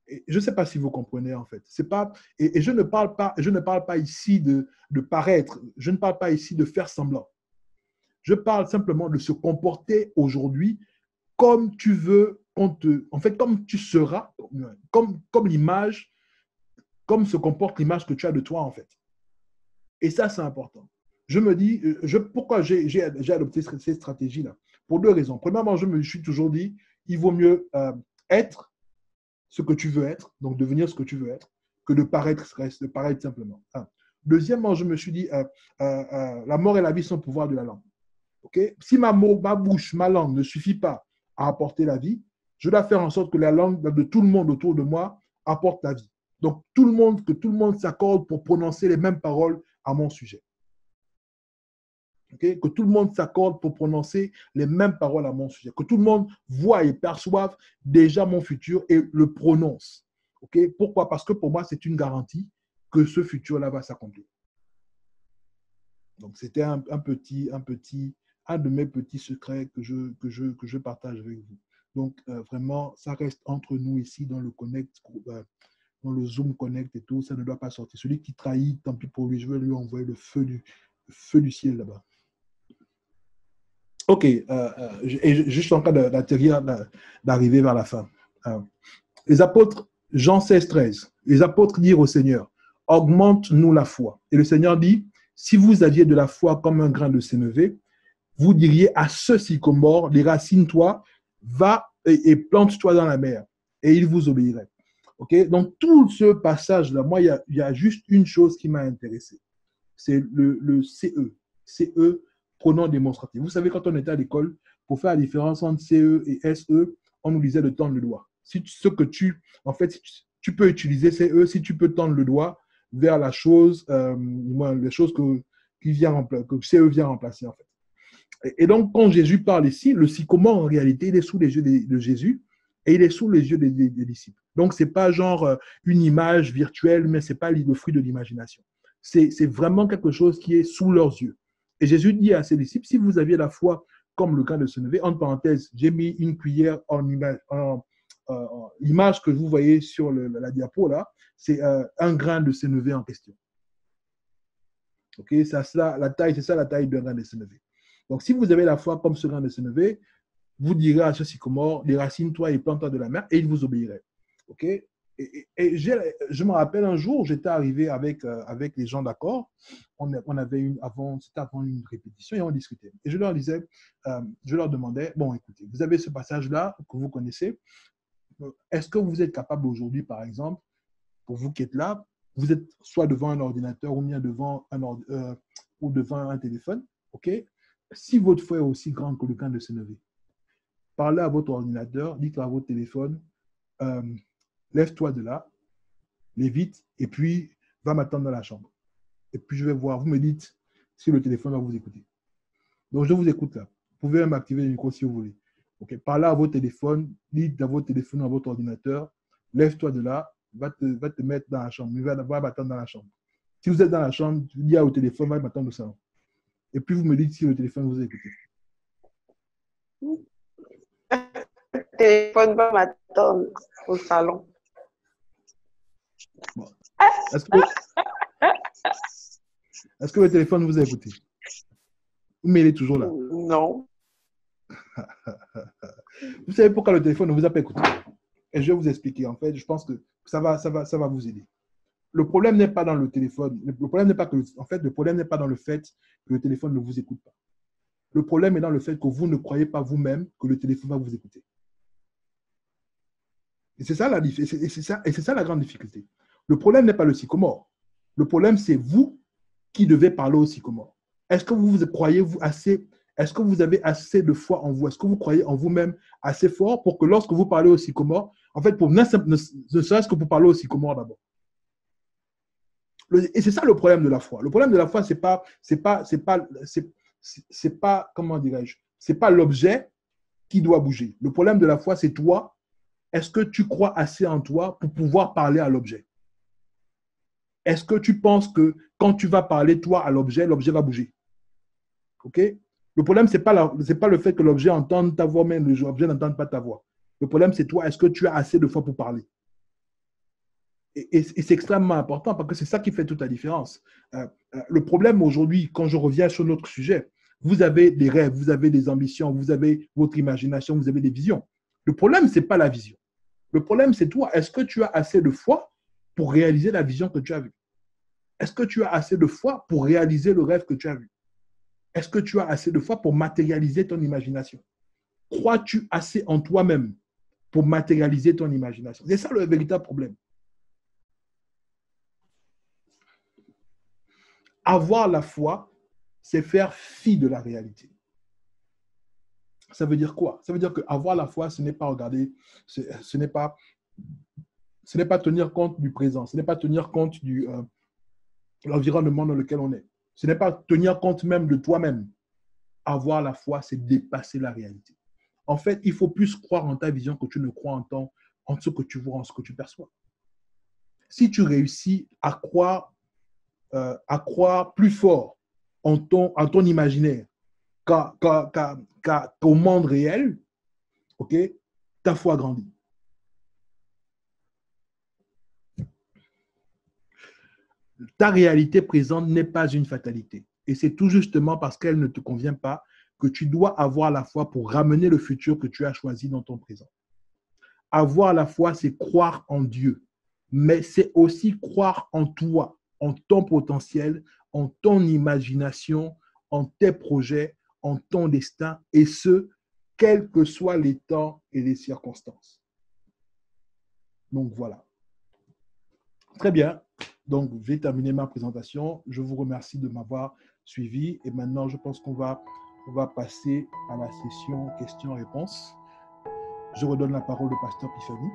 Et je ne sais pas si vous comprenez, en fait. C'est pas, et je ne parle pas ici de paraître, je ne parle pas ici de faire semblant. Je parle simplement de se comporter aujourd'hui comme tu veux, en fait, comme tu seras, comme l'image, comme se comporte l'image que tu as de toi, en fait. Et ça, c'est important. Je me dis, pourquoi j'ai adopté cette stratégie-là? Pour deux raisons. Premièrement, je me suis toujours dit, il vaut mieux être ce que tu veux être, donc devenir ce que tu veux être, que de paraître simplement. Deuxièmement, je me suis dit, la mort et la vie sont au pouvoir de la langue. Okay? Si ma bouche, ma langue ne suffit pas à apporter la vie, je dois faire en sorte que la langue de tout le monde autour de moi apporte la vie. Donc, que tout le monde s'accorde pour prononcer les mêmes paroles à mon sujet. Okay? Que tout le monde s'accorde pour prononcer les mêmes paroles à mon sujet. Que tout le monde voit et perçoive déjà mon futur et le prononce. Okay? Pourquoi? Parce que pour moi, c'est une garantie que ce futur-là va s'accomplir. Donc, c'était un de mes petits secrets que je partage avec vous. Donc, vraiment, ça reste entre nous ici dans le Connect, dans le Zoom Connect et tout, ça ne doit pas sortir. Celui qui trahit, tant pis pour lui, je vais lui envoyer le feu du ciel là-bas. Ok, et je suis en train d'atterrir, d'arriver vers la fin. Les apôtres, Jean 16, 13, les apôtres dirent au Seigneur, augmente-nous la foi. Et le Seigneur dit, si vous aviez de la foi comme un grain de sénévé, vous diriez à ce sycomore, déracine-toi, va et plante-toi dans la mer, et il vous obéirait. Okay? Donc, tout ce passage-là, moi, il y a juste une chose qui m'a intéressé. C'est le CE. CE, pronom démonstratif. Vous savez, quand on était à l'école, pour faire la différence entre CE et SE, on nous disait de tendre le doigt. En fait, tu peux utiliser CE si tu peux tendre le doigt vers la chose, les choses que CE vient remplacer, en fait. Et donc, quand Jésus parle ici, le sycomore, en réalité, il est sous les yeux de Jésus et il est sous les yeux des disciples. Donc, ce n'est pas genre une image virtuelle, mais ce n'est pas le fruit de l'imagination. C'est vraiment quelque chose qui est sous leurs yeux. Et Jésus dit à ses disciples, si vous aviez la foi comme le grain de sénévé, entre parenthèses, j'ai mis une cuillère en image que vous voyez sur la diapo là, c'est un grain de sénévé en question. Ok, c'est ça la taille d'un grain de sénévé. Donc, si vous avez la foi comme ce grain de sénévé, vous direz à ce sycomore, déracine-toi et plante-toi de la mer, et il vous obéirait. Ok? Et je me rappelle un jour, j'étais arrivé avec les gens d'accord. On avait c'était avant une répétition et on discutait. Et je leur disais, je leur demandais, bon, écoutez, vous avez ce passage-là que vous connaissez. Est-ce que vous êtes capable aujourd'hui, par exemple, pour vous qui êtes là, vous êtes soit devant un ordinateur ou bien devant un téléphone, ok? Si votre foi est aussi grande que le grain de sénévé, parlez à votre ordinateur, dites à votre téléphone, lève-toi de là, vite, et puis va m'attendre dans la chambre. Et puis je vais voir, vous me dites si le téléphone va vous écouter. Donc je vous écoute là. Vous pouvez même activer le micro si vous voulez. Okay. Parlez à votre téléphone, dites à votre téléphone, à votre ordinateur, lève-toi de là, va te mettre dans la chambre, va m'attendre dans la chambre. Si vous êtes dans la chambre, dis au téléphone, va m'attendre au salon. Et puis vous me dites si le téléphone vous écoute. Le téléphone va m'attendre au salon. Bon. Est-ce que le téléphone vous a écouté? Mais il est toujours là. Non. Vous savez pourquoi le téléphone ne vous a pas écouté? Et je vais vous expliquer. En fait, je pense que ça va vous aider. Le problème n'est pas dans le téléphone. Le problème n'est pas dans le fait que le téléphone ne vous écoute pas. Le problème est dans le fait que vous ne croyez pas vous-même que le téléphone va vous écouter. Et c'est ça la grande difficulté. Le problème n'est pas le sycomore. Le problème, c'est vous qui devez parler au sycomore. Est-ce que vous croyez assez Est-ce que vous avez assez de foi en vous? Est-ce que vous croyez en vous-même assez fort pour que lorsque vous parlez au sycomore, en fait, ne serait-ce que pour parler au sycomore d'abord. Et c'est ça le problème de la foi. Le problème de la foi, c'est pas, comment dirais-je, c'est pas l'objet qui doit bouger. Le problème de la foi, c'est toi. Est-ce que tu crois assez en toi pour pouvoir parler à l'objet? Est-ce que tu penses que quand tu vas parler toi à l'objet, l'objet va bouger? OK? Le problème, ce n'est pas le fait que l'objet entende ta voix, mais l'objet n'entende pas ta voix. Le problème, c'est toi. Est-ce que tu as assez de foi pour parler? Et c'est extrêmement important parce que c'est ça qui fait toute la différence. Le problème aujourd'hui, quand je reviens sur notre sujet, vous avez des rêves, vous avez des ambitions, vous avez votre imagination, vous avez des visions. Le problème, ce n'est pas la vision. Le problème, c'est toi. Est-ce que tu as assez de foi pour réaliser la vision que tu as vue? Est-ce que tu as assez de foi pour réaliser le rêve que tu as vu? Est-ce que tu as assez de foi pour matérialiser ton imagination? Crois-tu assez en toi-même pour matérialiser ton imagination? C'est ça le véritable problème. Avoir la foi, c'est faire fi de la réalité. Ça veut dire quoi? Ça veut dire qu'avoir la foi, ce n'est pas regarder, ce n'est pas tenir compte du présent, ce n'est pas tenir compte de l'environnement dans lequel on est. Ce n'est pas tenir compte même de toi-même. Avoir la foi, c'est dépasser la réalité. En fait, il faut plus croire en ta vision que tu ne crois en ce que tu vois, en ce que tu perçois. Si tu réussis à croire plus fort en ton imaginaire qu'au monde réel, ok, ta foi grandit. Ta réalité présente n'est pas une fatalité. Et c'est tout justement parce qu'elle ne te convient pas que tu dois avoir la foi pour ramener le futur que tu as choisi dans ton présent. Avoir la foi, c'est croire en Dieu, mais c'est aussi croire en toi, en ton potentiel, en ton imagination, en tes projets, en ton destin, et ce, quels que soient les temps et les circonstances. Donc voilà. Très bien. Donc, j'ai terminé ma présentation. Je vous remercie de m'avoir suivi. Et maintenant, je pense qu'on va passer à la session questions-réponses. Je redonne la parole au pasteur Pifani.